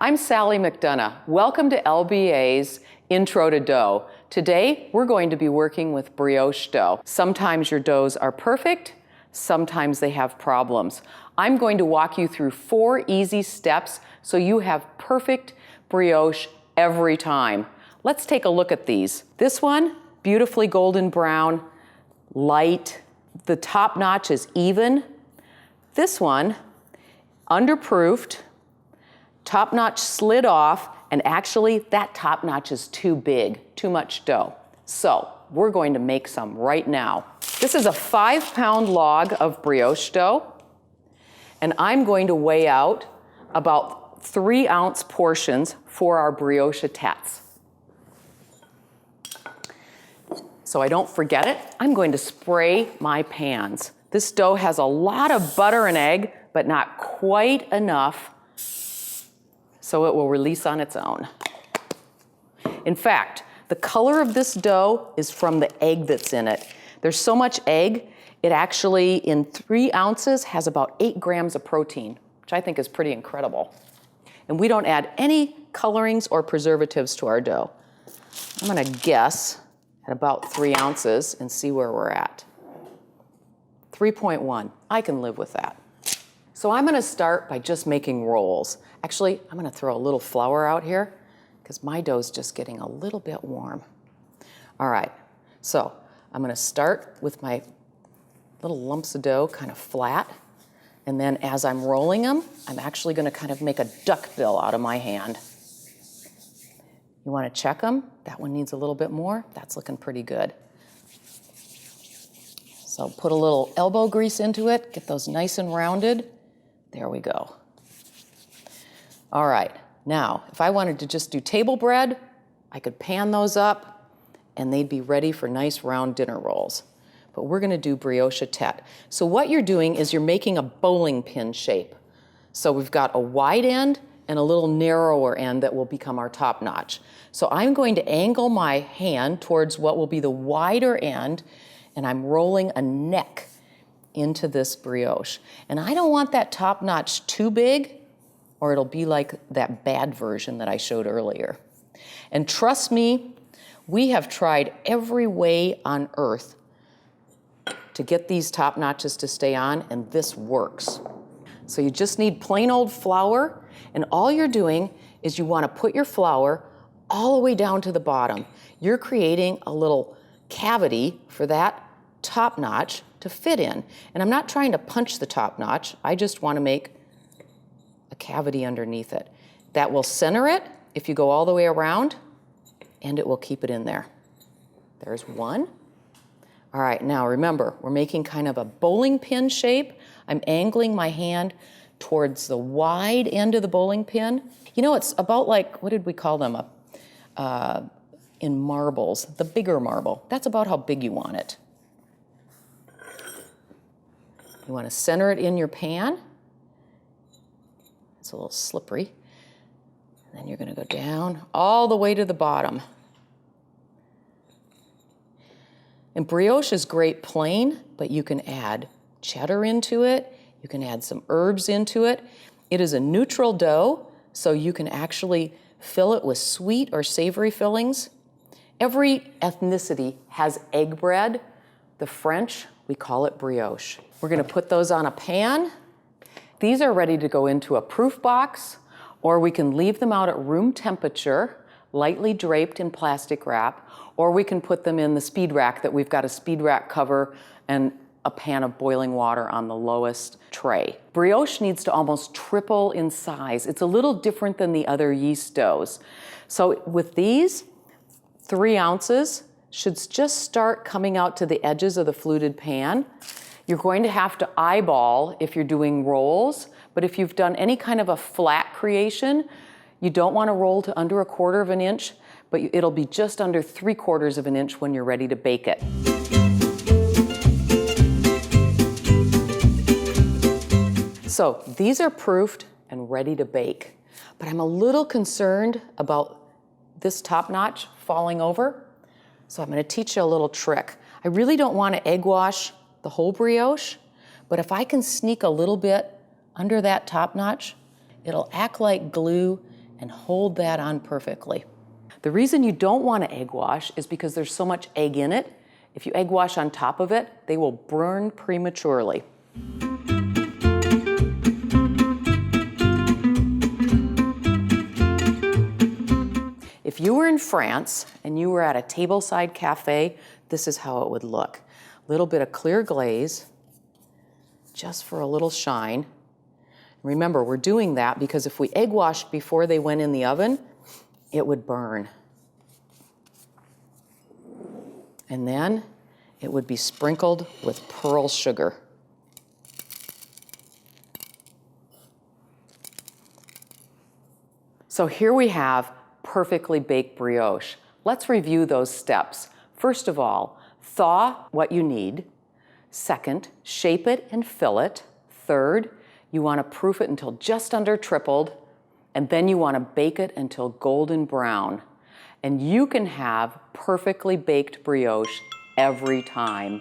I'm Sally McDonough. Welcome to LBA's Intro to Dough. Today, we're going to be working with brioche dough. Sometimes your doughs are perfect, sometimes they have problems. I'm going to walk you through 4 easy steps so you have perfect brioche every time. Let's take a look at these. This one, beautifully golden brown, light. The top notch is even. This one, underproofed, top notch slid off, and actually that top notch is too big, too much dough. So we're going to make some right now. This is a 5-pound log of brioche dough, and I'm going to weigh out about 3-ounce portions for our brioche têtes. So I don't forget it, I'm going to spray my pans. This dough has a lot of butter and egg, but not quite enough so it will release on its own. In fact, the color of this dough is from the egg that's in it. There's so much egg, it actually, in 3 ounces, has about 8 grams of protein, which I think is pretty incredible. And we don't add any colorings or preservatives to our dough. I'm gonna guess at about 3 ounces and see where we're at. 3.1, I can live with that. So I'm gonna start by just making rolls. Actually, I'm gonna throw a little flour out here because my dough's just getting a little bit warm. All right, so I'm gonna start with my little lumps of dough kind of flat, and then as I'm rolling them, I'm actually gonna kind of make a duckbill out of my hand. You wanna check them? That one needs a little bit more. That's looking pretty good. So put a little elbow grease into it, get those nice and rounded. There we go. All right, now, if I wanted to just do table bread, I could pan those up and they'd be ready for nice round dinner rolls. But we're gonna do brioche tête. So what you're doing is you're making a bowling pin shape. So we've got a wide end and a little narrower end that will become our top notch. So I'm going to angle my hand towards what will be the wider end, and I'm rolling a neck into this brioche. And I don't want that top notch too big, or it'll be like that bad version that I showed earlier. And trust me, we have tried every way on earth to get these top notches to stay on, and this works. So you just need plain old flour, and all you're doing is you want to put your flour all the way down to the bottom. You're creating a little cavity for that top notch to fit in. And I'm not trying to punch the top notch, I just want to make a cavity underneath it. That will center it if you go all the way around, and it will keep it in there. There's one. All right, now remember, we're making kind of a bowling pin shape. I'm angling my hand towards the wide end of the bowling pin. You know, it's about like, what did we call them? In marbles, the bigger marble. That's about how big you want it. You want to center it in your pan. It's a little slippery. And then you're going to go down all the way to the bottom. And brioche is great plain, but you can add cheddar into it. You can add some herbs into it. It is a neutral dough, so you can actually fill it with sweet or savory fillings. Every ethnicity has egg bread. The French, we call it brioche. We're gonna put those on a pan. These are ready to go into a proof box, or we can leave them out at room temperature, lightly draped in plastic wrap, or we can put them in the speed rack that we've got a speed rack cover and a pan of boiling water on the lowest tray. Brioche needs to almost triple in size. It's a little different than the other yeast doughs. So with these, 3 ounces should just start coming out to the edges of the fluted pan. You're going to have to eyeball if you're doing rolls, but if you've done any kind of a flat creation, you don't want to roll to under 1/4 of an inch, but it'll be just under 3/4 of an inch when you're ready to bake it. So these are proofed and ready to bake, but I'm a little concerned about this top notch falling over, so I'm going to teach you a little trick. I really don't want to egg wash the whole brioche, but if I can sneak a little bit under that top notch, it'll act like glue and hold that on perfectly. The reason you don't want to egg wash is because there's so much egg in it. If you egg wash on top of it, they will burn prematurely. If you were in France and you were at a tableside cafe, this is how it would look. A little bit of clear glaze, just for a little shine. Remember, we're doing that because if we egg washed before they went in the oven, it would burn. And then it would be sprinkled with pearl sugar. So here we have perfectly baked brioche. Let's review those steps. First of all, thaw what you need. Second, shape it and fill it. Third, you want to proof it until just under tripled, and then you want to bake it until golden brown. And you can have perfectly baked brioche every time.